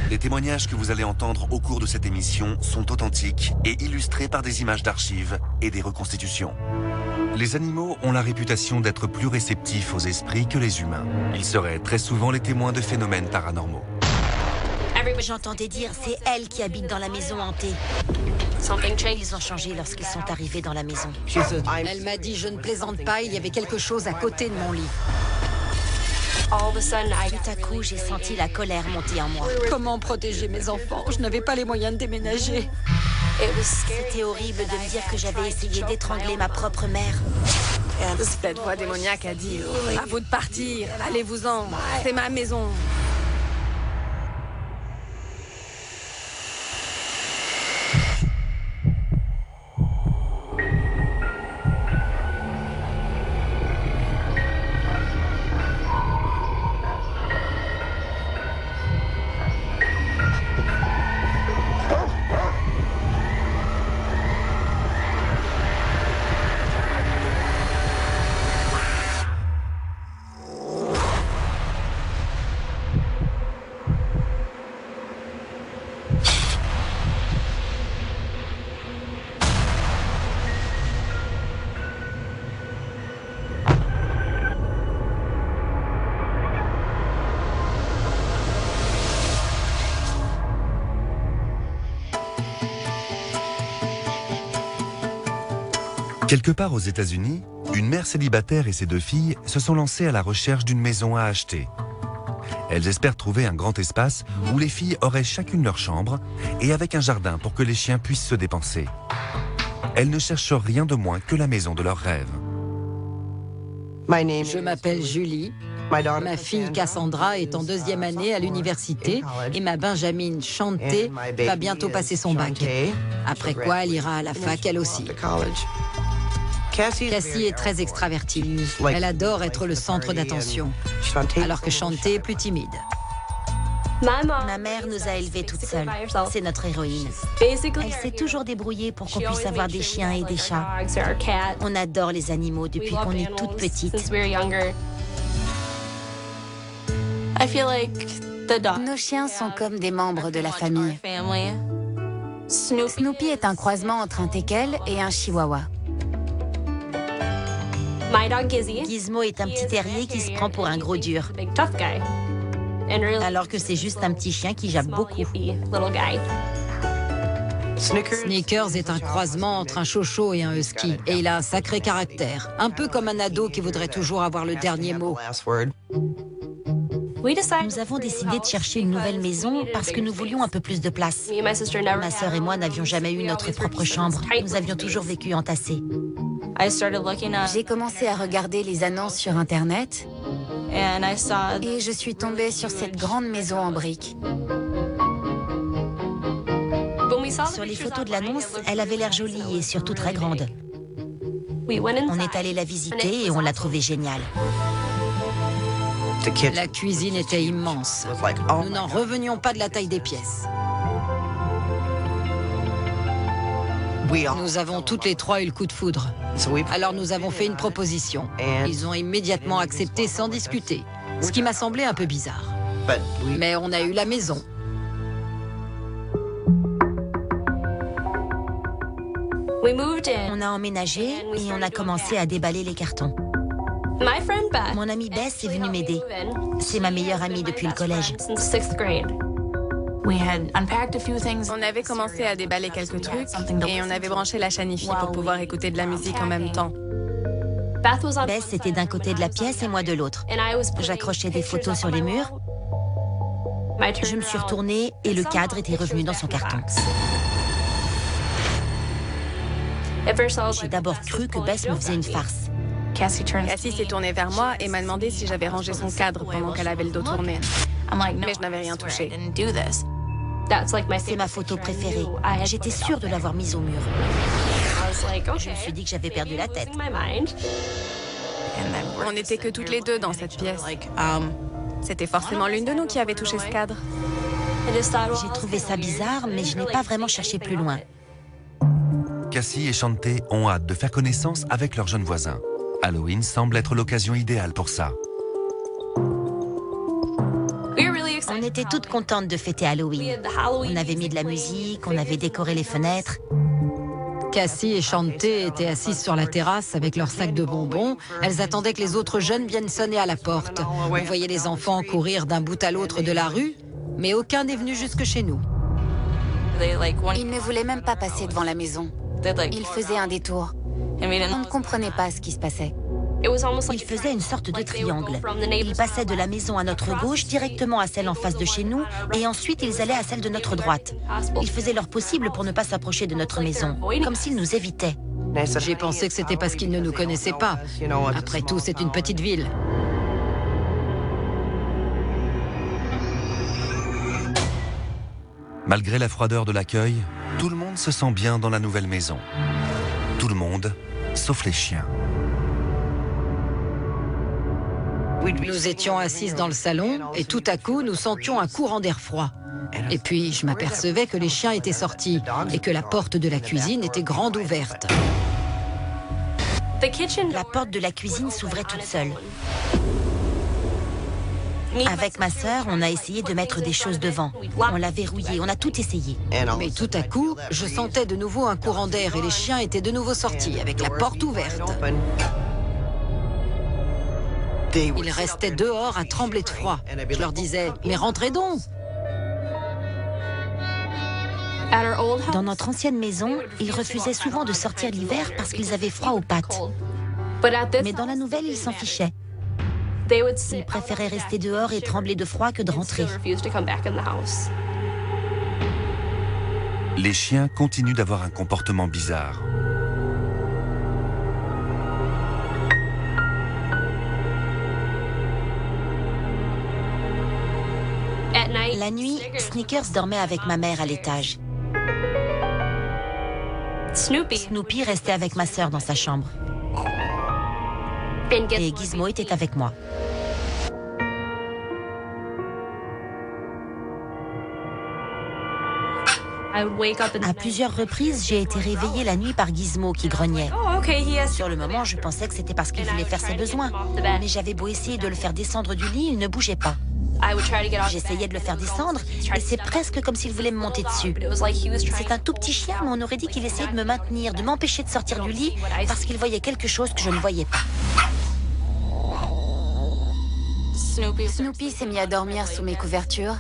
Les témoignages que vous allez entendre au cours de cette émission sont authentiques et illustrés par des images d'archives et des reconstitutions. Les animaux ont la réputation d'être plus réceptifs aux esprits que les humains. Ils seraient très souvent les témoins de phénomènes paranormaux. J'entendais dire, c'est elle qui habite dans la maison hantée. Ils ont changé lorsqu'ils sont arrivés dans la maison. Elle m'a dit, je ne plaisante pas, il y avait quelque chose à côté de mon lit. Tout à coup, j'ai senti la colère monter en moi. Comment protéger mes enfants? Je n'avais pas les moyens de déménager. C'était horrible de me dire que j'avais essayé d'étrangler ma propre mère. Cette voix démoniaque a dit, à vous de partir, allez-vous-en, c'est ma maison. Quelque part aux États-Unis, une mère célibataire et ses 2 filles se sont lancées à la recherche d'une maison à acheter. Elles espèrent trouver un grand espace où les filles auraient chacune leur chambre et avec un jardin pour que les chiens puissent se dépenser. Elles ne cherchent rien de moins que la maison de leurs rêves. Je m'appelle Julie. Ma fille Cassandra est en 2e année à l'université et ma Benjamine Chantée va bientôt passer son bac. Après quoi, elle ira à la fac elle aussi. Cassie est très extravertie. Elle adore être le centre d'attention, alors que Chantée est plus timide. Ma mère nous a élevés toute seule. C'est notre héroïne. Elle s'est toujours débrouillée pour qu'on puisse avoir des chiens et des chats. On adore les animaux depuis qu'on est toute petite. Nos chiens sont comme des membres de la famille. Snoopy est un croisement entre un teckel et un chihuahua. Gizmo est un petit terrier qui se prend pour un gros dur, alors que c'est juste un petit chien qui jappe beaucoup. Sneakers est un croisement entre un chocho et un husky, et il a un sacré caractère, un peu comme un ado qui voudrait toujours avoir le dernier mot. Nous avons décidé de chercher une nouvelle maison parce que nous voulions un peu plus de place. Ma sœur et moi n'avions jamais eu notre propre chambre. Nous avions toujours vécu entassés. J'ai commencé à regarder les annonces sur Internet et je suis tombée sur cette grande maison en briques. Sur les photos de l'annonce, elle avait l'air jolie et surtout très grande. On est allé la visiter et on l'a trouvée géniale. La cuisine était immense. Nous n'en revenions pas de la taille des pièces. Nous avons toutes les 3 eu le coup de foudre. Alors nous avons fait une proposition. Ils ont immédiatement accepté sans discuter, ce qui m'a semblé un peu bizarre. Mais on a eu la maison. On a emménagé et on a commencé à déballer les cartons. Mon amie Bess est venue m'aider. C'est ma meilleure amie depuis le collège. On avait commencé à déballer quelques trucs et on avait branché la chanifie pour pouvoir écouter de la musique en même temps. Bess était d'un côté de la pièce et moi de l'autre. J'accrochais des photos sur les murs. Je me suis retournée et le cadre était revenu dans son carton. J'ai d'abord cru que Bess me faisait une farce. Cassie s'est tournée vers moi et m'a demandé si j'avais rangé son cadre pendant qu'elle avait le dos tourné. Mais je n'avais rien touché. C'est ma photo préférée. J'étais sûre de l'avoir mise au mur. Je me suis dit que j'avais perdu la tête. On n'était que toutes les 2 dans cette pièce. C'était forcément l'une de nous qui avait touché ce cadre. J'ai trouvé ça bizarre, mais je n'ai pas vraiment cherché plus loin. Cassie et Chantée ont hâte de faire connaissance avec leurs jeunes voisins. Halloween semble être l'occasion idéale pour ça. On était toutes contentes de fêter Halloween. On avait mis de la musique, on avait décoré les fenêtres. Cassie et Chanté étaient assises sur la terrasse avec leur sac de bonbons. Elles attendaient que les autres jeunes viennent sonner à la porte. On voyait les enfants courir d'un bout à l'autre de la rue, mais aucun n'est venu jusque chez nous. Ils ne voulaient même pas passer devant la maison. Ils faisaient un détour. On ne comprenait pas ce qui se passait. Ils faisaient une sorte de triangle. Ils passaient de la maison à notre gauche directement à celle en face de chez nous et ensuite ils allaient à celle de notre droite. Ils faisaient leur possible pour ne pas s'approcher de notre maison, comme s'ils nous évitaient. J'ai pensé que c'était parce qu'ils ne nous connaissaient pas. Après tout, c'est une petite ville. Malgré la froideur de l'accueil, tout le monde se sent bien dans la nouvelle maison. Tout le monde, sauf les chiens. Nous étions assises dans le salon et tout à coup, nous sentions un courant d'air froid. Et puis, je m'apercevais que les chiens étaient sortis et que la porte de la cuisine était grande ouverte. La porte de la cuisine s'ouvrait toute seule. Avec ma sœur, on a essayé de mettre des choses devant. On l'a verrouillée, on a tout essayé. Mais tout à coup, je sentais de nouveau un courant d'air et les chiens étaient de nouveau sortis avec la porte ouverte. Ils restaient dehors à trembler de froid. Je leur disais, mais rentrez donc! Dans notre ancienne maison, ils refusaient souvent de sortir l'hiver parce qu'ils avaient froid aux pattes. Mais dans la nouvelle, ils s'en fichaient. Ils préféraient rester dehors et trembler de froid que de rentrer. Les chiens continuent d'avoir un comportement bizarre. La nuit, Sneakers dormait avec ma mère à l'étage. Snoopy restait avec ma sœur dans sa chambre. Et Gizmo était avec moi. À plusieurs reprises, j'ai été réveillée la nuit par Gizmo qui grognait. Sur le moment, je pensais que c'était parce qu'il voulait faire ses besoins. Mais j'avais beau essayer de le faire descendre du lit, il ne bougeait pas. J'essayais de le faire descendre et c'est presque comme s'il voulait me monter dessus. C'est un tout petit chien, mais on aurait dit qu'il essayait de me maintenir, de m'empêcher de sortir du lit parce qu'il voyait quelque chose que je ne voyais pas. Snoopy s'est mis à dormir sous mes couvertures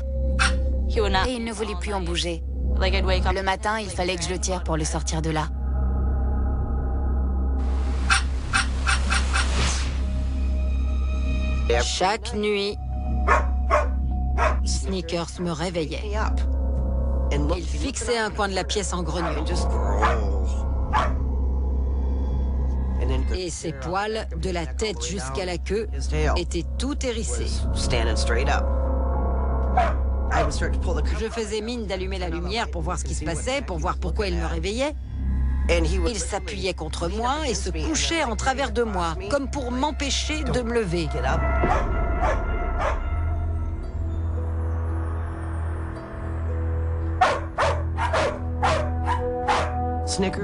et il ne voulait plus en bouger. Le matin, il fallait que je le tire pour le sortir de là. Chaque nuit, Sneakers me réveillait. Il fixait un coin de la pièce en grognant. Et ses poils, de la tête jusqu'à la queue, étaient tout hérissés. Je faisais mine d'allumer la lumière pour voir ce qui se passait, pour voir pourquoi il me réveillait. Il s'appuyait contre moi et se couchait en travers de moi, comme pour m'empêcher de me lever.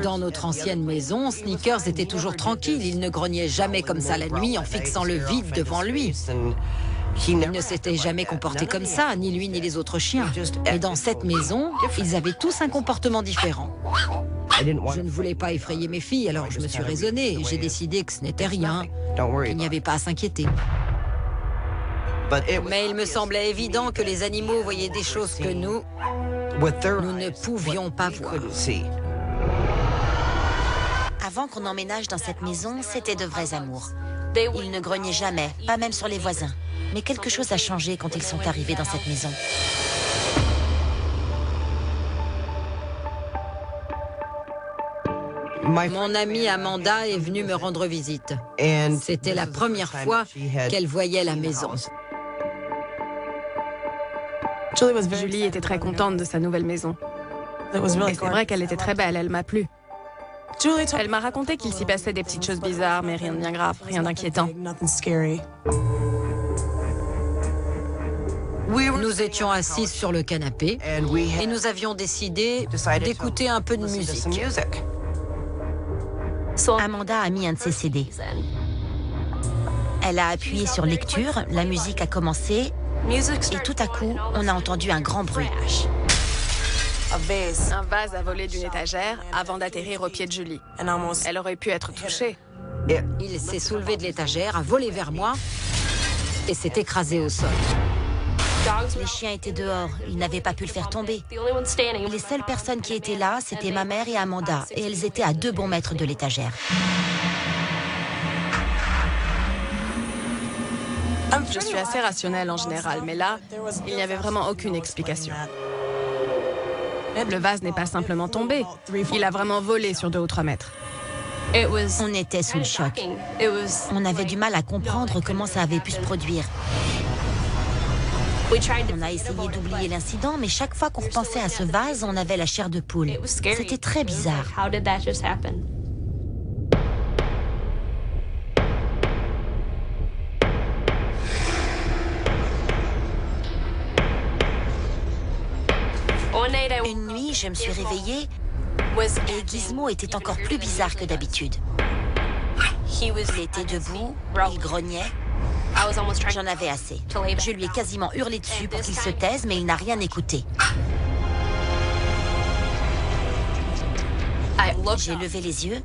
Dans notre ancienne maison, Sneakers était toujours tranquille. Il ne grognait jamais comme ça la nuit en fixant le vide devant lui. Il ne s'était jamais comporté comme ça, ni lui ni les autres chiens. Mais dans cette maison, ils avaient tous un comportement différent. Je ne voulais pas effrayer mes filles, alors je me suis raisonnée. J'ai décidé que ce n'était rien, qu'il n'y avait pas à s'inquiéter. Mais il me semblait évident que les animaux voyaient des choses que nous ne pouvions pas voir. Avant qu'on emménage dans cette maison, c'était de vrais amours. Ils ne grognaient jamais, pas même sur les voisins. Mais quelque chose a changé quand ils sont arrivés dans cette maison. Mon amie Amanda est venue me rendre visite. C'était la première fois qu'elle voyait la maison. Julie était très contente de sa nouvelle maison. Et c'est vrai qu'elle était très belle, elle m'a plu. Elle m'a raconté qu'il s'y passait des petites choses bizarres, mais rien de bien grave, rien d'inquiétant. Nous étions assises sur le canapé et nous avions décidé d'écouter un peu de musique. Amanda a mis un de ses CD. Elle a appuyé sur lecture, la musique a commencé Et tout à coup, on a entendu un grand bruit. Un vase a volé d'une étagère avant d'atterrir au pied de Julie. Elle aurait pu être touchée. Il s'est soulevé de l'étagère, a volé vers moi et s'est écrasé au sol. Les chiens étaient dehors, ils n'avaient pas pu le faire tomber. Les seules personnes qui étaient là, c'était ma mère et Amanda, et elles étaient à 2 bons mètres de l'étagère. Je suis assez rationnelle en général, mais là, il n'y avait vraiment aucune explication. Le vase n'est pas simplement tombé, il a vraiment volé sur 2 ou 3 mètres. On était sous le choc. On avait du mal à comprendre comment ça avait pu se produire. On a essayé d'oublier l'incident, mais chaque fois qu'on repensait à ce vase, on avait la chair de poule. C'était très bizarre. Une nuit, je me suis réveillée et Gizmo était encore plus bizarre que d'habitude. Il était debout, il grognait. J'en avais assez. Je lui ai quasiment hurlé dessus pour qu'il se taise, mais il n'a rien écouté. J'ai levé les yeux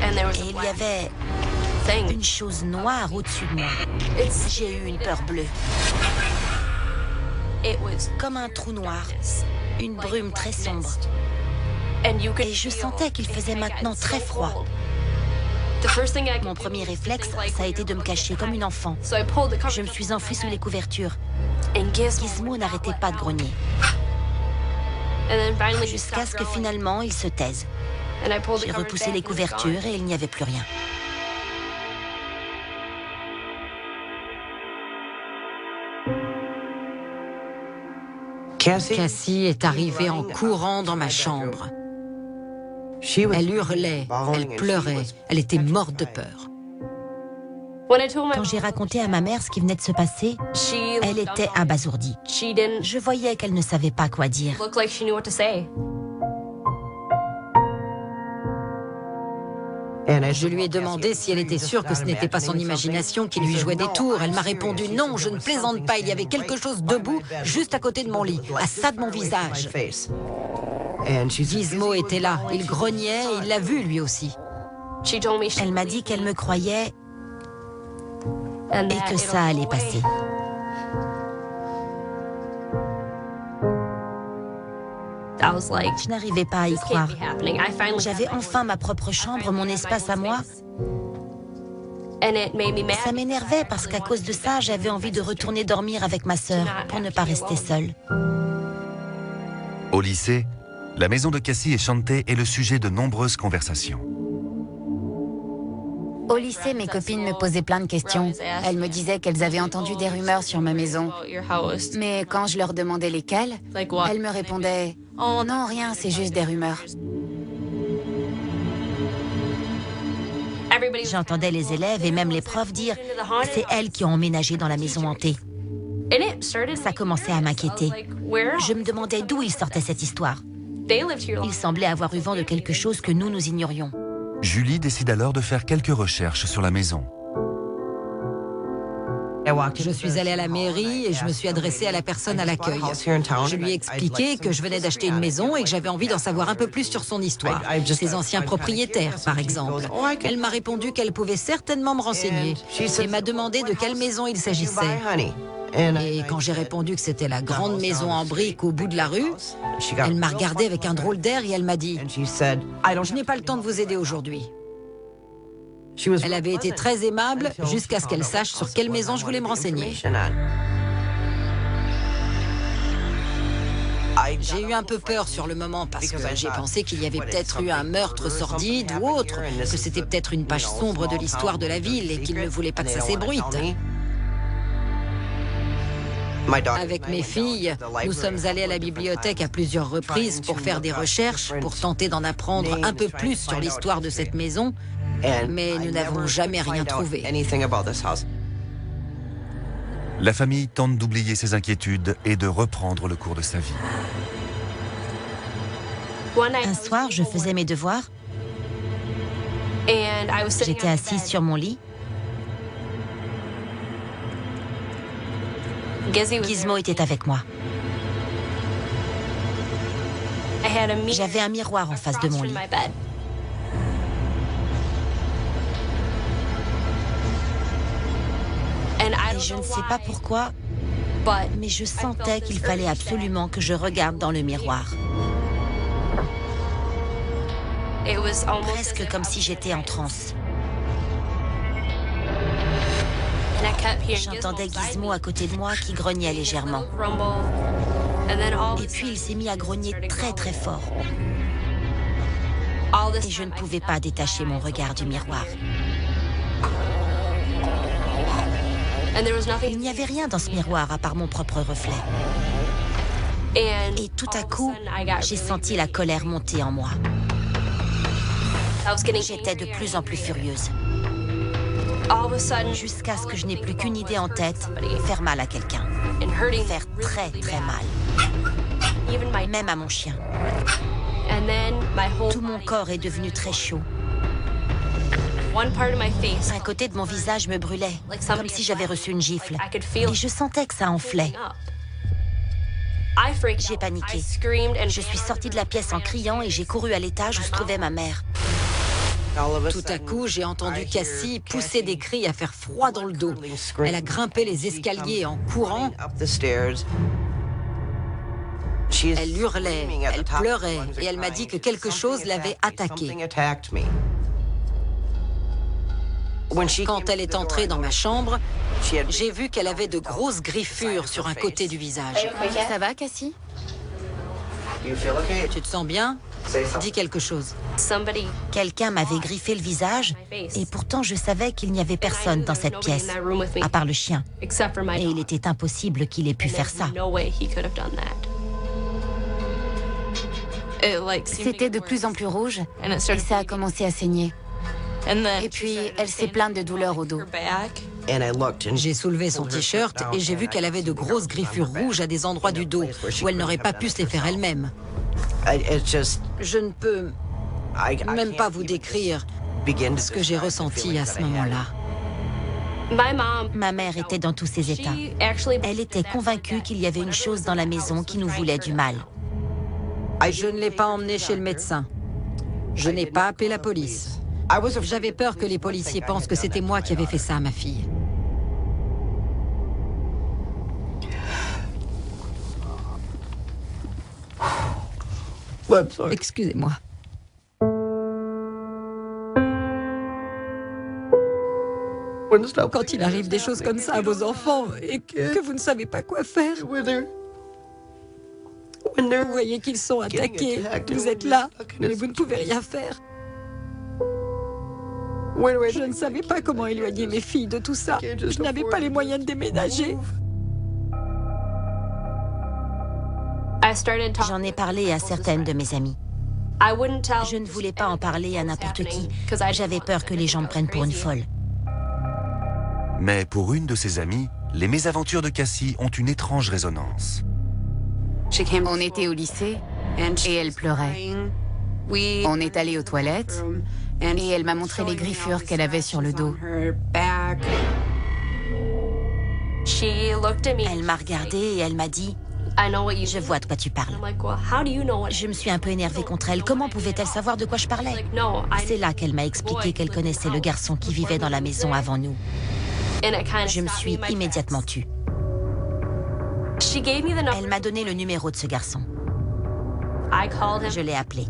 et il y avait une chose noire au-dessus de moi. J'ai eu une peur bleue. Comme un trou noir, une brume très sombre. Et je sentais qu'il faisait maintenant très froid. Mon premier réflexe, ça a été de me cacher comme une enfant. Je me suis enfuie sous les couvertures. Gizmo n'arrêtait pas de grogner. Jusqu'à ce que finalement, il se taise. J'ai repoussé les couvertures et il n'y avait plus rien. Cassie est arrivée en courant dans ma chambre. Elle hurlait, elle pleurait, elle était morte de peur. Quand j'ai raconté à ma mère ce qui venait de se passer, elle était abasourdie. Je voyais qu'elle ne savait pas quoi dire. Je lui ai demandé si elle était sûre que ce n'était pas son imagination qui lui jouait des tours. Elle m'a répondu « Non, je ne plaisante pas, il y avait quelque chose debout, juste à côté de mon lit, à ça de mon visage. » Gizmo était là, il grognait et il l'a vu lui aussi. Elle m'a dit qu'elle me croyait et que ça allait passer. Je n'arrivais pas à y croire. J'avais enfin ma propre chambre, mon espace à moi. Ça m'énervait parce qu'à cause de ça, j'avais envie de retourner dormir avec ma sœur pour ne pas rester seule. Au lycée, la maison de Cassie et Chantey est le sujet de nombreuses conversations. Au lycée, mes copines me posaient plein de questions. Elles me disaient qu'elles avaient entendu des rumeurs sur ma maison. Mais quand je leur demandais lesquelles, elles me répondaient « Oh non, rien, c'est juste des rumeurs. » J'entendais les élèves et même les profs dire « C'est elles qui ont emménagé dans la maison hantée ». Ça commençait à m'inquiéter. Je me demandais d'où il sortait cette histoire. Il semblait avoir eu vent de quelque chose que nous ignorions. Julie décide alors de faire quelques recherches sur la maison. Je suis allée à la mairie et je me suis adressée à la personne à l'accueil. Je lui ai expliqué que je venais d'acheter une maison et que j'avais envie d'en savoir un peu plus sur son histoire, ses anciens propriétaires, par exemple. Elle m'a répondu qu'elle pouvait certainement me renseigner et m'a demandé de quelle maison il s'agissait. Et quand j'ai répondu que c'était la grande maison en briques au bout de la rue, elle m'a regardé avec un drôle d'air et elle m'a dit « Je n'ai pas le temps de vous aider aujourd'hui ». Elle avait été très aimable jusqu'à ce qu'elle sache sur quelle maison je voulais me renseigner. J'ai eu un peu peur sur le moment parce que j'ai pensé qu'il y avait peut-être eu un meurtre sordide ou autre, que c'était peut-être une page sombre de l'histoire de la ville et qu'il ne voulait pas que ça s'ébruite. Avec mes filles, nous sommes allés à la bibliothèque à plusieurs reprises pour faire des recherches, pour tenter d'en apprendre un peu plus sur l'histoire de cette maison, mais nous n'avons jamais rien trouvé. La famille tente d'oublier ses inquiétudes et de reprendre le cours de sa vie. Un soir, je faisais mes devoirs. J'étais assise sur mon lit. Gizmo était avec moi. J'avais un miroir en face de mon lit. Et je ne sais pas pourquoi, mais je sentais qu'il fallait absolument que je regarde dans le miroir. Presque comme si j'étais en transe. J'entendais Gizmo à côté de moi qui grognait légèrement. Et puis il s'est mis à grogner très très fort. Et je ne pouvais pas détacher mon regard du miroir. Il n'y avait rien dans ce miroir à part mon propre reflet. Et tout à coup, j'ai senti la colère monter en moi. J'étais de plus en plus furieuse. Jusqu'à ce que je n'ai plus qu'une idée en tête, faire mal à quelqu'un. Faire très très mal. Même à mon chien. Tout mon corps est devenu très chaud. Un côté de mon visage me brûlait, comme si j'avais reçu une gifle. Et je sentais que ça enflait. J'ai paniqué. Je suis sortie de la pièce en criant et j'ai couru à l'étage où se trouvait ma mère. Tout à coup, j'ai entendu Cassie pousser des cris à faire froid dans le dos. Elle a grimpé les escaliers en courant. Elle hurlait, elle pleurait et elle m'a dit que quelque chose l'avait attaquée. Quand elle est entrée dans ma chambre, j'ai vu qu'elle avait de grosses griffures sur un côté du visage. Ça va, Cassie? Tu te sens bien? Dis quelque chose. Quelqu'un m'avait griffé le visage et pourtant je savais qu'il n'y avait personne dans cette pièce, à part le chien. Et il était impossible qu'il ait pu faire ça. C'était de plus en plus rouge et ça a commencé à saigner. Et puis, elle s'est plainte de douleurs au dos. J'ai soulevé son t-shirt et j'ai vu qu'elle avait de grosses griffures rouges à des endroits du dos où elle n'aurait pas pu se les faire elle-même. Je ne peux même pas vous décrire ce que j'ai ressenti à ce moment-là. Ma mère était dans tous ses états. Elle était convaincue qu'il y avait une chose dans la maison qui nous voulait du mal. Je ne l'ai pas emmenée chez le médecin. Je n'ai pas appelé la police. J'avais peur que les policiers pensent que c'était moi qui avais fait ça à ma fille. Excusez-moi. Quand il arrive des choses comme ça à vos enfants et que vous ne savez pas quoi faire, vous voyez qu'ils sont attaqués, vous êtes là, mais vous ne pouvez rien faire. Je ne savais pas comment éloigner mes filles de tout ça. Je n'avais pas les moyens de déménager. J'en ai parlé à certaines de mes amies. Je ne voulais pas en parler à n'importe qui. J'avais peur que les gens me prennent pour une folle. Mais pour une de ses amies, les mésaventures de Cassie ont une étrange résonance. On était au lycée et elle pleurait. On est allé aux toilettes et elle m'a montré les griffures qu'elle avait sur le dos. Elle m'a regardée et elle m'a dit « Je vois de quoi tu parles. » Je me suis un peu énervée contre elle. Comment pouvait-elle savoir de quoi je parlais? C'est là qu'elle m'a expliqué qu'elle connaissait le garçon qui vivait dans la maison avant nous. Je me suis immédiatement tue. Elle m'a donné le numéro de ce garçon. Je l'ai appelé.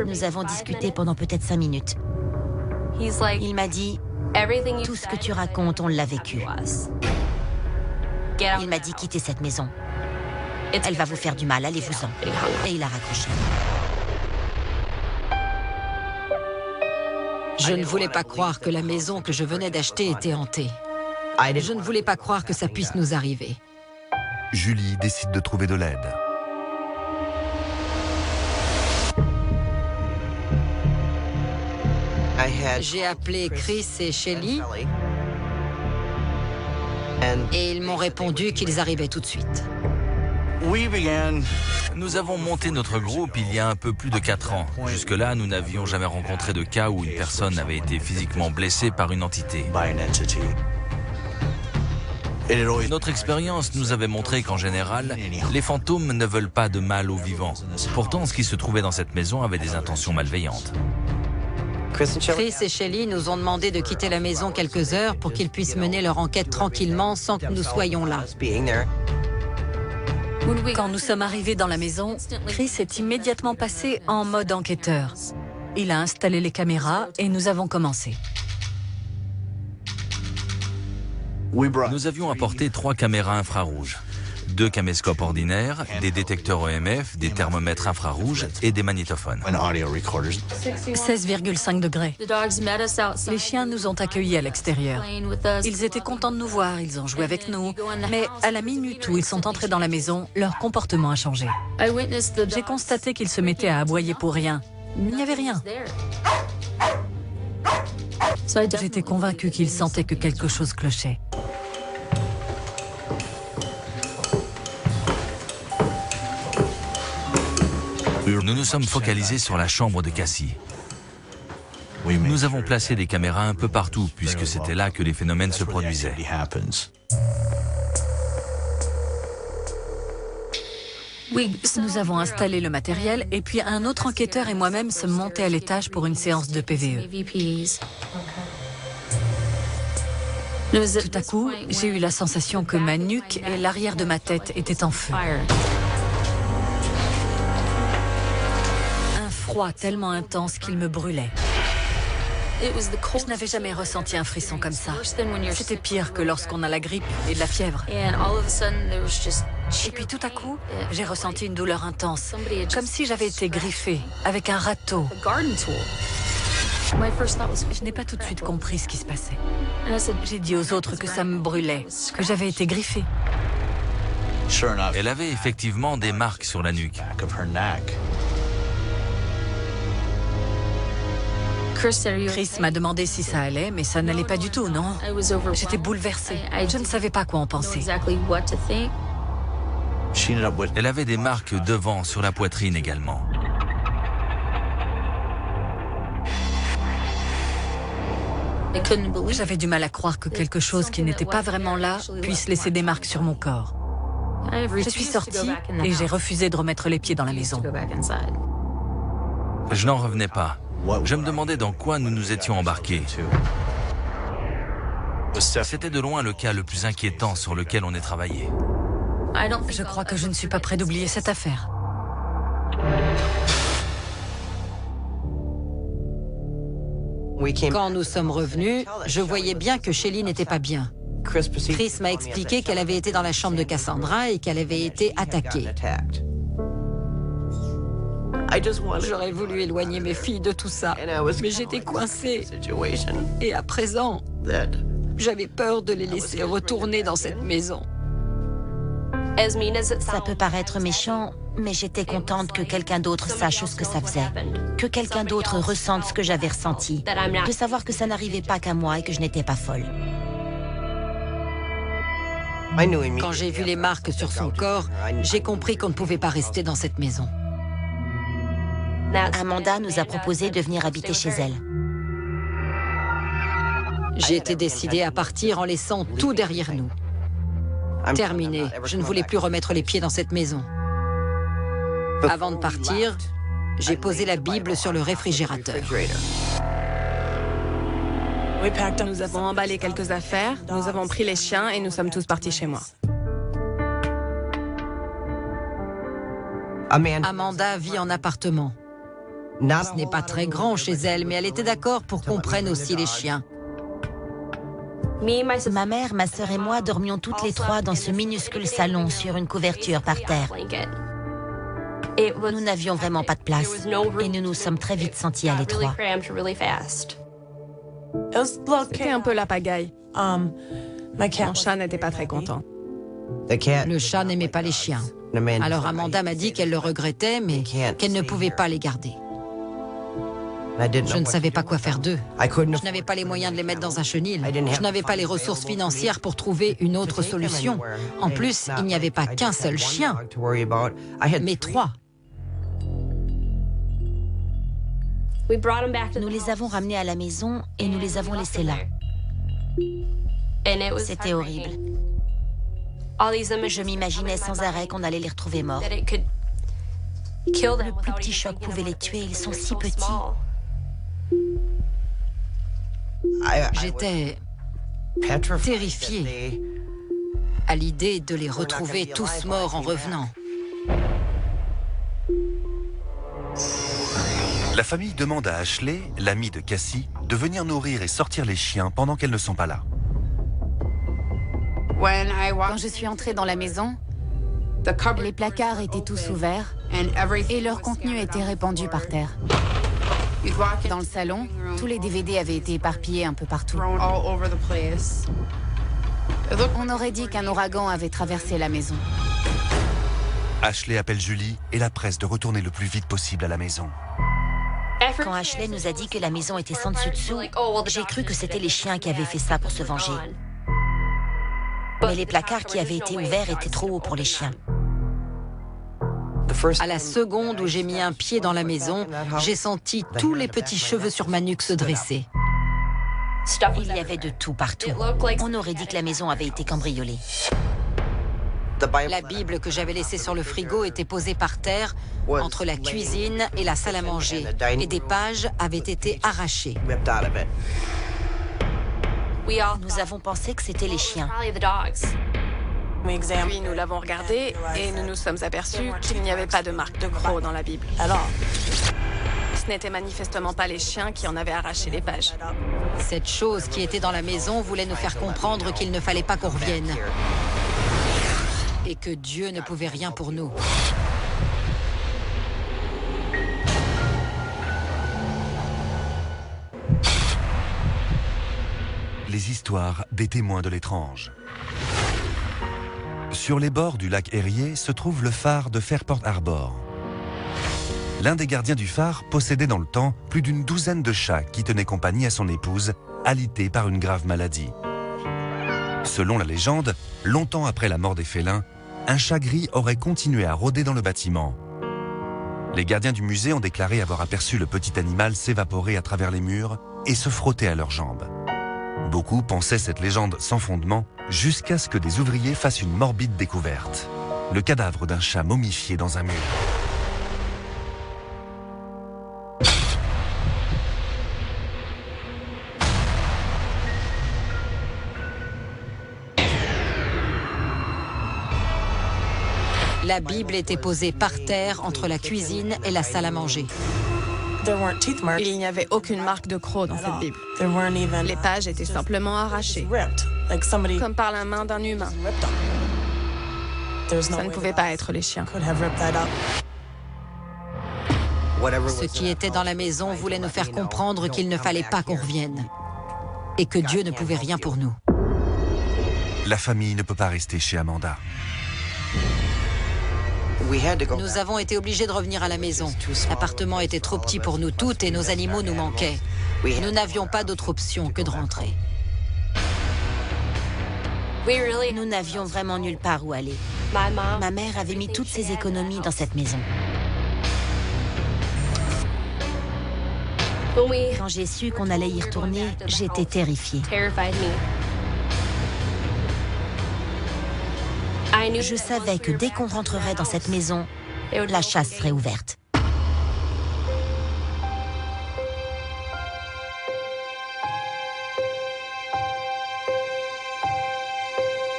Nous avons discuté pendant peut-être 5 minutes. Il m'a dit « Tout ce que tu racontes, on l'a vécu. » Il m'a dit « Quittez cette maison. Elle va vous faire du mal, allez-vous-en. » Et il a raccroché. Je ne voulais pas croire que la maison que je venais d'acheter était hantée. Je ne voulais pas croire que ça puisse nous arriver. Julie décide de trouver de l'aide. J'ai appelé Chris et Shelly et ils m'ont répondu qu'ils arrivaient tout de suite. Nous avons monté notre groupe il y a un peu plus de 4 ans. Jusque-là, nous n'avions jamais rencontré de cas où une personne avait été physiquement blessée par une entité. Notre expérience nous avait montré qu'en général, les fantômes ne veulent pas de mal aux vivants. Pourtant, ce qui se trouvait dans cette maison avait des intentions malveillantes. Chris et Shelley nous ont demandé de quitter la maison quelques heures pour qu'ils puissent mener leur enquête tranquillement sans que nous soyons là. Quand nous sommes arrivés dans la maison, Chris est immédiatement passé en mode enquêteur. Il a installé les caméras et nous avons commencé. Nous avions apporté 3 caméras infrarouges, 2 caméscopes ordinaires, des détecteurs EMF, des thermomètres infrarouges et des magnétophones. 16,5 degrés. Les chiens nous ont accueillis à l'extérieur. Ils étaient contents de nous voir, ils ont joué avec nous. Mais à la minute où ils sont entrés dans la maison, leur comportement a changé. J'ai constaté qu'ils se mettaient à aboyer pour rien. Il n'y avait rien. J'étais convaincue qu'ils sentaient que quelque chose clochait. Nous nous sommes focalisés sur la chambre de Cassie. Nous avons placé des caméras un peu partout, puisque c'était là que les phénomènes se produisaient. Nous avons installé le matériel et puis un autre enquêteur et moi-même sommes montés à l'étage pour une séance de PVE. Tout à coup, j'ai eu la sensation que ma nuque et l'arrière de ma tête étaient en feu. Un froid tellement intense qu'il me brûlait. Je n'avais jamais ressenti un frisson comme ça. C'était pire que lorsqu'on a la grippe et de la fièvre. Et puis tout à coup, j'ai ressenti une douleur intense, comme si j'avais été griffée avec un râteau. Je n'ai pas tout de suite compris ce qui se passait. J'ai dit aux autres que ça me brûlait, que j'avais été griffée. Elle avait effectivement des marques sur la nuque. Chris m'a demandé si ça allait, mais ça n'allait pas du tout, non? J'étais bouleversée. Je ne savais pas quoi en penser. Elle avait des marques devant sur la poitrine également. J'avais du mal à croire que quelque chose qui n'était pas vraiment là puisse laisser des marques sur mon corps. Je suis sortie et j'ai refusé de remettre les pieds dans la maison. Je n'en revenais pas. Je me demandais dans quoi nous nous étions embarqués. C'était de loin le cas le plus inquiétant sur lequel on ait travaillé. Je crois que je ne suis pas prêt d'oublier cette affaire. Quand nous sommes revenus, je voyais bien que Shelley n'était pas bien. Chris m'a expliqué qu'elle avait été dans la chambre de Cassandra et qu'elle avait été attaquée. J'aurais voulu éloigner mes filles de tout ça, mais j'étais coincée. Et à présent, j'avais peur de les laisser retourner dans cette maison. Ça peut paraître méchant, mais j'étais contente que quelqu'un d'autre sache ce que ça faisait. Que quelqu'un d'autre ressente ce que j'avais ressenti. De savoir que ça n'arrivait pas qu'à moi et que je n'étais pas folle. Quand j'ai vu les marques sur son corps, j'ai compris qu'on ne pouvait pas rester dans cette maison. Amanda nous a proposé de venir habiter chez elle. J'ai été décidée à partir en laissant tout derrière nous. Terminé. Je ne voulais plus remettre les pieds dans cette maison. Avant de partir, j'ai posé la Bible sur le réfrigérateur. Nous avons emballé quelques affaires, nous avons pris les chiens et nous sommes tous partis chez moi. Amanda vit en appartement. Ce n'est pas très grand chez elle, mais elle était d'accord pour qu'on prenne aussi les chiens. Ma mère, ma sœur et moi dormions toutes les 3 dans ce minuscule salon sur une couverture par terre. Nous n'avions vraiment pas de place et nous nous sommes très vite sentis à l'étroit. C'était un peu la pagaille. Mon chat n'était pas très content. Le chat n'aimait pas les chiens. Alors Amanda m'a dit qu'elle le regrettait, mais qu'elle ne pouvait pas les garder. Je ne savais pas quoi faire d'eux. Je n'avais pas les moyens de les mettre dans un chenil. Je n'avais pas les ressources financières pour trouver une autre solution. En plus, il n'y avait pas qu'un seul chien, mais 3. Nous les avons ramenés à la maison et nous les avons laissés là. C'était horrible. Je m'imaginais sans arrêt qu'on allait les retrouver morts. Le plus petit choc pouvait les tuer, ils sont si petits. J'étais terrifiée à l'idée de les retrouver tous morts en revenant. La famille demande à Ashley, l'amie de Cassie, de venir nourrir et sortir les chiens pendant qu'elles ne sont pas là. Quand je suis entrée dans la maison, les placards étaient tous ouverts et leur contenu était répandu par terre. Dans le salon, tous les DVD avaient été éparpillés un peu partout. On aurait dit qu'un ouragan avait traversé la maison. Ashley appelle Julie et la presse de retourner le plus vite possible à la maison. Quand Ashley nous a dit que la maison était sans dessus-dessous, j'ai cru que c'était les chiens qui avaient fait ça pour se venger. Mais les placards qui avaient été ouverts étaient trop hauts pour les chiens. À la seconde où j'ai mis un pied dans la maison, j'ai senti tous les petits cheveux sur ma nuque se dresser. Il y avait de tout partout. On aurait dit que la maison avait été cambriolée. La Bible que j'avais laissée sur le frigo était posée par terre entre la cuisine et la salle à manger. Et des pages avaient été arrachées. Nous avons pensé que c'était les chiens. Puis nous l'avons regardé et nous nous sommes aperçus qu'il n'y avait pas de marque de croc dans la Bible. Ce n'étaient manifestement pas les chiens qui en avaient arraché les pages. Cette chose qui était dans la maison voulait nous faire comprendre qu'il ne fallait pas qu'on revienne. Et que Dieu ne pouvait rien pour nous. Les histoires des témoins de l'étrange. Sur les bords du lac Erie se trouve le phare de Fairport Harbor. L'un des gardiens du phare possédait dans le temps plus d'une douzaine de chats qui tenaient compagnie à son épouse, alitée par une grave maladie. Selon la légende, longtemps après la mort des félins, un chat gris aurait continué à rôder dans le bâtiment. Les gardiens du musée ont déclaré avoir aperçu le petit animal s'évaporer à travers les murs et se frotter à leurs jambes. Beaucoup pensaient cette légende sans fondement jusqu'à ce que des ouvriers fassent une morbide découverte. Le cadavre d'un chat momifié dans un mur. La Bible était posée par terre entre la cuisine et la salle à manger. Il n'y avait aucune marque de croc dans cette Bible. Les pages étaient simplement arrachées, comme par la main d'un humain. Ça ne pouvait pas être les chiens. Ce qui était dans la maison voulait nous faire comprendre qu'il ne fallait pas qu'on revienne. Et que Dieu ne pouvait rien pour nous. La famille ne peut pas rester chez Amanda. Nous avons été obligés de revenir à la maison. L'appartement était trop petit pour nous toutes et nos animaux nous manquaient. Nous n'avions pas d'autre option que de rentrer. Nous n'avions vraiment nulle part où aller. Ma mère avait mis toutes ses économies dans cette maison. Quand j'ai su qu'on allait y retourner, j'étais terrifiée. Je savais que dès qu'on rentrerait dans cette maison, la chasse serait ouverte.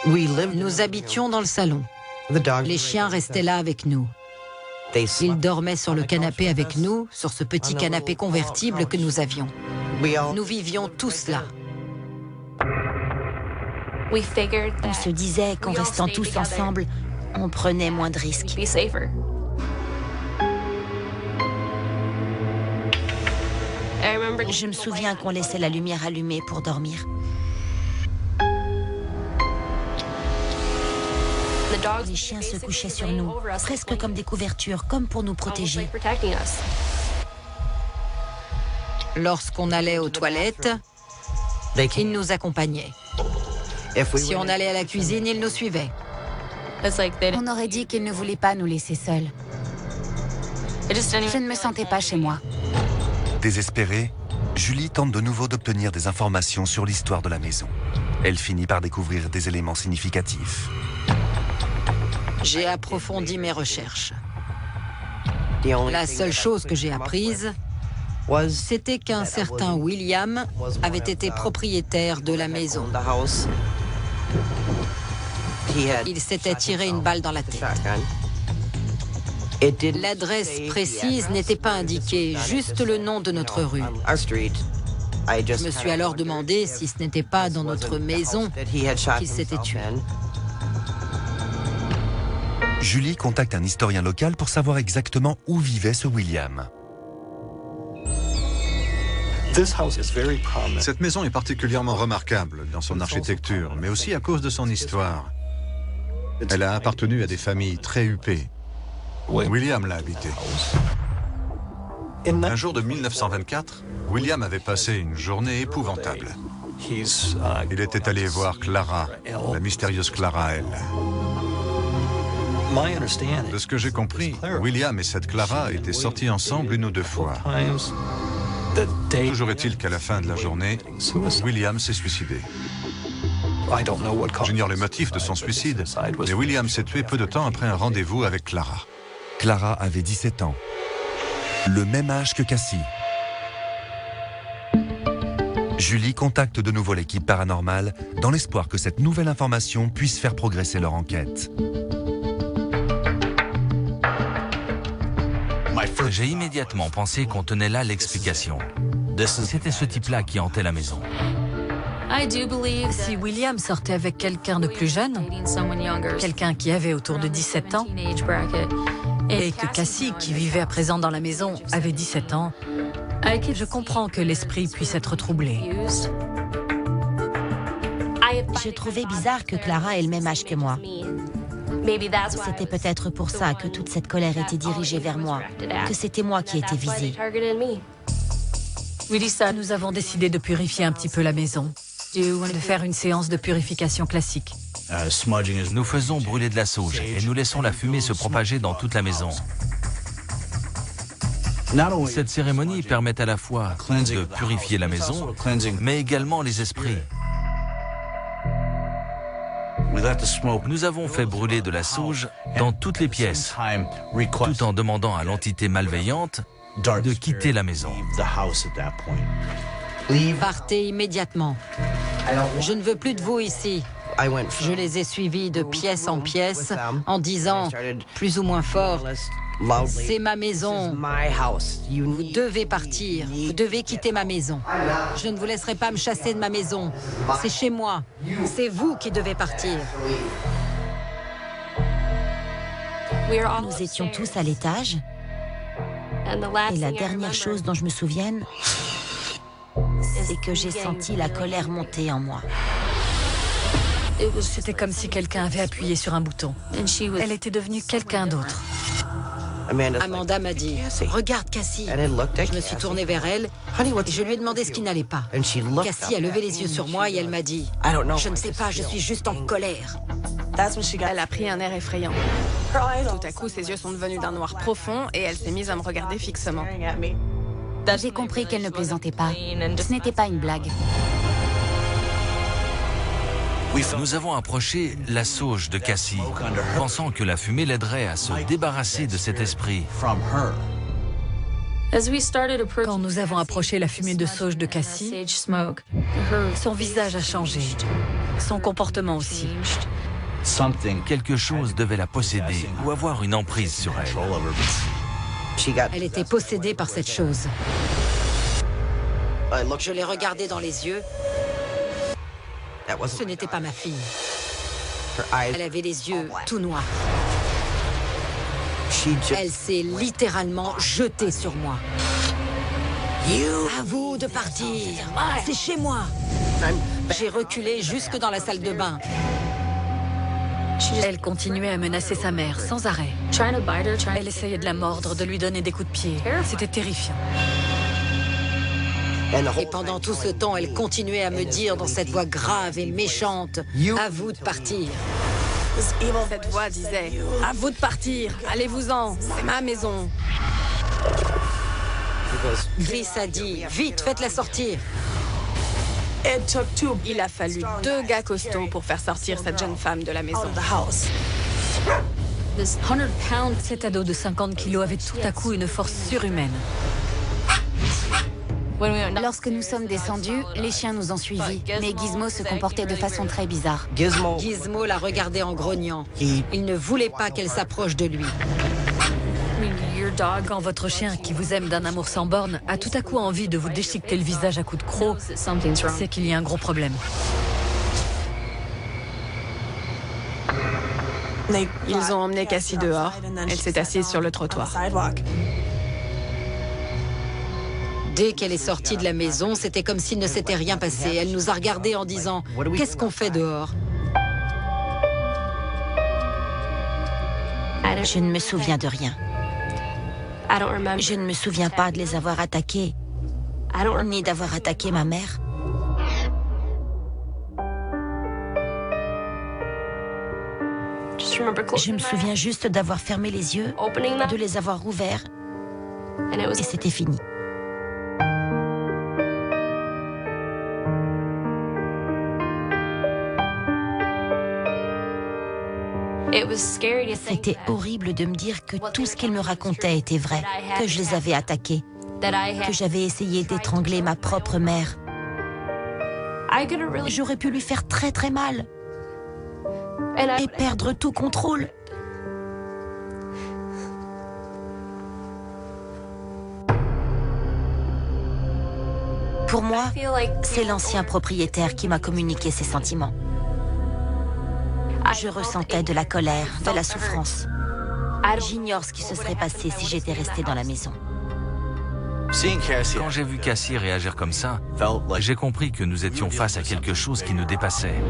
Nous habitions dans le salon. Les chiens restaient là avec nous. Ils dormaient sur le canapé avec nous, sur ce petit canapé convertible que nous avions. Nous vivions tous là. On se disait qu'en restant tous ensemble, on prenait moins de risques. Je me souviens qu'on laissait la lumière allumée pour dormir. Les chiens se couchaient sur nous, presque comme des couvertures, comme pour nous protéger. Lorsqu'on allait aux toilettes, ils nous accompagnaient. Si on allait à la cuisine, ils nous suivaient. On aurait dit qu'ils ne voulaient pas nous laisser seuls. Je ne me sentais pas chez moi. Désespérée, Julie tente de nouveau d'obtenir des informations sur l'histoire de la maison. Elle finit par découvrir des éléments significatifs. J'ai approfondi mes recherches. La seule chose que j'ai apprise, c'était qu'un certain William avait été propriétaire de la maison. Il s'était tiré une balle dans la tête. L'adresse précise n'était pas indiquée, juste le nom de notre rue. Je me suis alors demandé si ce n'était pas dans notre maison qu'il s'était tué. Julie contacte un historien local pour savoir exactement où vivait ce William. Cette maison est particulièrement remarquable dans son architecture, mais aussi à cause de son histoire. Elle a appartenu à des familles très huppées. William l'a habitée. Un jour de 1924, William avait passé une journée épouvantable. Il était allé voir Clara, la mystérieuse Clara L. De ce que j'ai compris, William et cette Clara étaient sortis ensemble une ou deux fois. Toujours est-il qu'à la fin de la journée, William s'est suicidé. J'ignore le motif de son suicide, mais William s'est tué peu de temps après un rendez-vous avec Clara. Clara avait 17 ans, le même âge que Cassie. Julie contacte de nouveau l'équipe paranormale dans l'espoir que cette nouvelle information puisse faire progresser leur enquête. J'ai immédiatement pensé qu'on tenait là l'explication. C'était ce type-là qui hantait la maison. Si William sortait avec quelqu'un de plus jeune, quelqu'un qui avait autour de 17 ans, et que Cassie, qui vivait à présent dans la maison, avait 17 ans, je comprends que l'esprit puisse être troublé. Je trouvais bizarre que Clara ait le même âge que moi. C'était peut-être pour ça que toute cette colère était dirigée vers moi, que c'était moi qui étais visée. Nous avons décidé de purifier un petit peu la maison, de faire une séance de purification classique. Nous faisons brûler de la sauge et nous laissons la fumée se propager dans toute la maison. Cette cérémonie permet à la fois de purifier la maison, mais également les esprits. Nous avons fait brûler de la sauge dans toutes les pièces, tout en demandant à l'entité malveillante de quitter la maison. Partez immédiatement. Je ne veux plus de vous ici. Je les ai suivis de pièce en pièce en disant, plus ou moins fort, c'est ma maison. Vous devez partir. Vous devez quitter ma maison. Je ne vous laisserai pas me chasser de ma maison. C'est chez moi. C'est vous qui devez partir. Nous étions tous à l'étage. Et la dernière chose dont je me souvienne, c'est que j'ai senti la colère monter en moi. C'était comme si quelqu'un avait appuyé sur un bouton. Elle était devenue quelqu'un d'autre. Amanda m'a dit, regarde Cassie. Je me suis tournée vers elle et je lui ai demandé ce qui n'allait pas. Cassie a levé les yeux sur moi et elle m'a dit, je ne sais pas, je suis juste en colère. Elle a pris un air effrayant. Tout à coup, ses yeux sont devenus d'un noir profond et elle s'est mise à me regarder fixement. J'ai compris qu'elle ne plaisantait pas. Ce n'était pas une blague. Nous avons approché la sauge de Cassie, pensant que la fumée l'aiderait à se débarrasser de cet esprit. Quand nous avons approché la fumée de sauge de Cassie, son visage a changé, son comportement aussi. Quelque chose devait la posséder ou avoir une emprise sur elle. Elle était possédée par cette chose. Je l'ai regardée dans les yeux. Ce n'était pas ma fille. Elle avait les yeux tout noirs. Elle s'est littéralement jetée sur moi. À vous de partir. C'est chez moi. J'ai reculé jusque dans la salle de bain. Elle continuait à menacer sa mère sans arrêt. Elle essayait de la mordre, de lui donner des coups de pied. C'était terrifiant. Et pendant tout ce temps, elle continuait à me dire dans cette voix grave et méchante, « À vous de partir. » Cette voix disait, à vous de partir, allez-vous-en, c'est ma maison. Chris a dit, « Vite, faites-la sortir. » Il a fallu 2 gars costauds pour faire sortir cette jeune femme de la maison. Cet ado de 50 kilos avait tout à coup une force surhumaine. Lorsque nous sommes descendus, les chiens nous ont suivis, mais Gizmo se comportait de façon très bizarre. Gizmo la regardait en grognant. Il ne voulait pas qu'elle s'approche de lui. Quand votre chien, qui vous aime d'un amour sans borne, a tout à coup envie de vous déchiqueter le visage à coups de croc, c'est qu'il y a un gros problème. Ils ont emmené Cassie dehors. Elle s'est assise sur le trottoir. Dès qu'elle est sortie de la maison, c'était comme s'il ne s'était rien passé. Elle nous a regardés en disant « Qu'est-ce qu'on fait dehors ?» Je ne me souviens de rien. Je ne me souviens pas de les avoir attaqués, ni d'avoir attaqué ma mère. Je me souviens juste d'avoir fermé les yeux, de les avoir ouverts, et c'était fini. C'était horrible de me dire que tout ce qu'ils me racontaient était vrai, que je les avais attaqués, que j'avais essayé d'étrangler ma propre mère. J'aurais pu lui faire très très mal et perdre tout contrôle. Pour moi, c'est l'ancien propriétaire qui m'a communiqué ses sentiments. Je ressentais de la colère, de la souffrance. J'ignore ce qui se serait passé si j'étais restée dans la maison. Quand j'ai vu Cassie réagir comme ça, j'ai compris que nous étions face à quelque chose qui nous dépassait.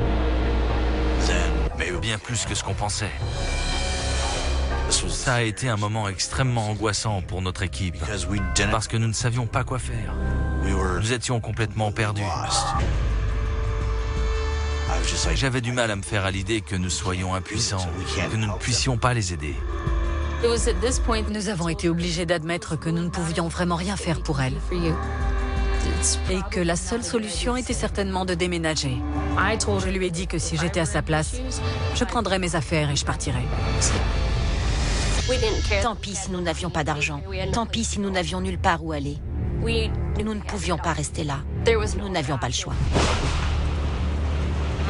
Bien plus que ce qu'on pensait. Ça a été un moment extrêmement angoissant pour notre équipe, parce que nous ne savions pas quoi faire. Nous étions complètement perdus. J'avais du mal à me faire à l'idée que nous soyons impuissants, que nous ne puissions pas les aider. Nous avons été obligés d'admettre que nous ne pouvions vraiment rien faire pour elle. Et que la seule solution était certainement de déménager. Je lui ai dit que si j'étais à sa place, je prendrais mes affaires et je partirais. Tant pis si nous n'avions pas d'argent. Tant pis si nous n'avions nulle part où aller. Nous ne pouvions pas rester là. Nous n'avions pas le choix.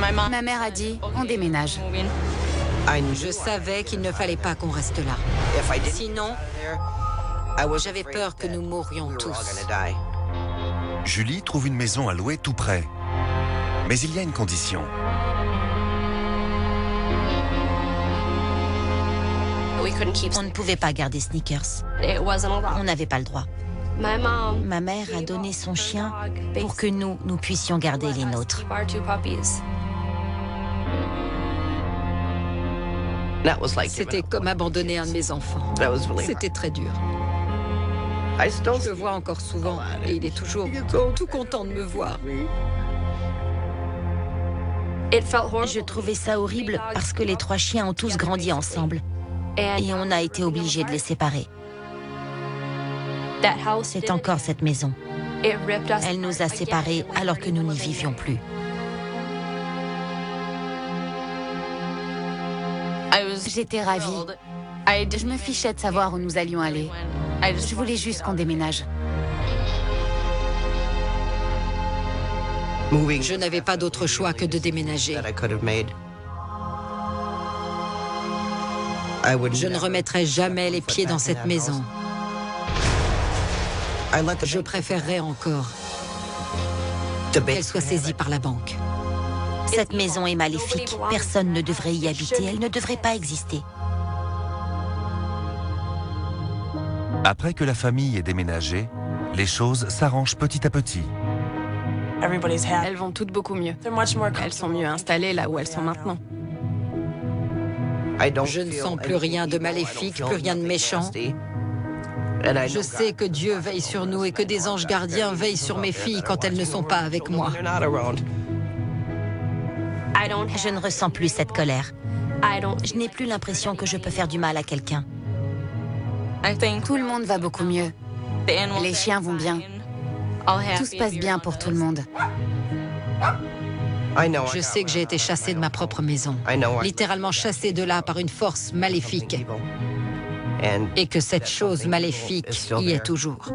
Ma mère a dit, on déménage. Je savais qu'il ne fallait pas qu'on reste là. Sinon, j'avais peur que nous mourions tous. Julie trouve une maison à louer tout près. Mais il y a une condition. On ne pouvait pas garder Snickers. On n'avait pas le droit. Ma mère a donné son chien pour que nous puissions garder les nôtres. C'était comme abandonner un de mes enfants. C'était très dur. Je le vois encore souvent et il est toujours tout content de me voir. Je trouvais ça horrible parce que les trois chiens ont tous grandi ensemble. Et on a été obligés de les séparer. C'est encore cette maison. Elle nous a séparés alors que nous n'y vivions plus. J'étais ravie. Je me fichais de savoir où nous allions aller. Je voulais juste qu'on déménage. Je n'avais pas d'autre choix que de déménager. Je ne remettrai jamais les pieds dans cette maison. Je préférerais encore qu'elle soit saisie par la banque. Cette maison est maléfique. Personne ne devrait y habiter. Elle ne devrait pas exister. Après que la famille est déménagée, les choses s'arrangent petit à petit. Elles vont toutes beaucoup mieux. Elles sont mieux installées là où elles sont maintenant. Je ne sens plus rien de maléfique, plus rien de méchant. Je sais que Dieu veille sur nous et que des anges gardiens veillent sur mes filles quand elles ne sont pas avec moi. Je ne ressens plus cette colère. Je n'ai plus l'impression que je peux faire du mal à quelqu'un. Tout le monde va beaucoup mieux. Les chiens vont bien. Tout se passe bien pour tout le monde. Je sais que j'ai été chassée de ma propre maison, littéralement chassée de là par une force maléfique, et que cette chose maléfique y est toujours.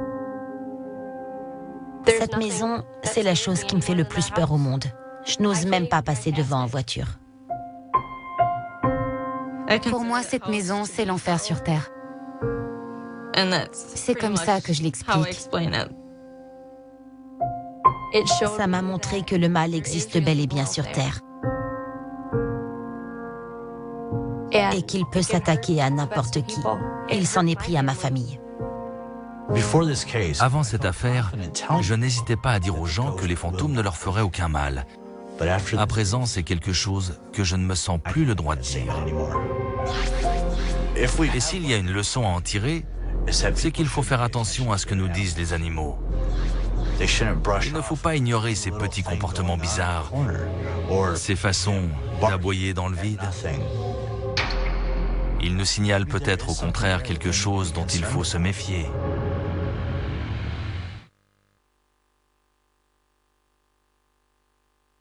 Cette maison, c'est la chose qui me fait le plus peur au monde. Je n'ose même pas passer devant en voiture. Pour moi, cette maison, c'est l'enfer sur Terre. C'est comme ça que je l'explique. Ça m'a montré que le mal existe bel et bien sur Terre. Et qu'il peut s'attaquer à n'importe qui. Et il s'en est pris à ma famille. Avant cette affaire, je n'hésitais pas à dire aux gens que les fantômes ne leur feraient aucun mal. À présent, c'est quelque chose que je ne me sens plus le droit de dire. Et s'il y a une leçon à en tirer, c'est qu'il faut faire attention à ce que nous disent les animaux. Il ne faut pas ignorer ces petits comportements bizarres, ces façons d'aboyer dans le vide. Ils nous signalent peut-être au contraire quelque chose dont il faut se méfier.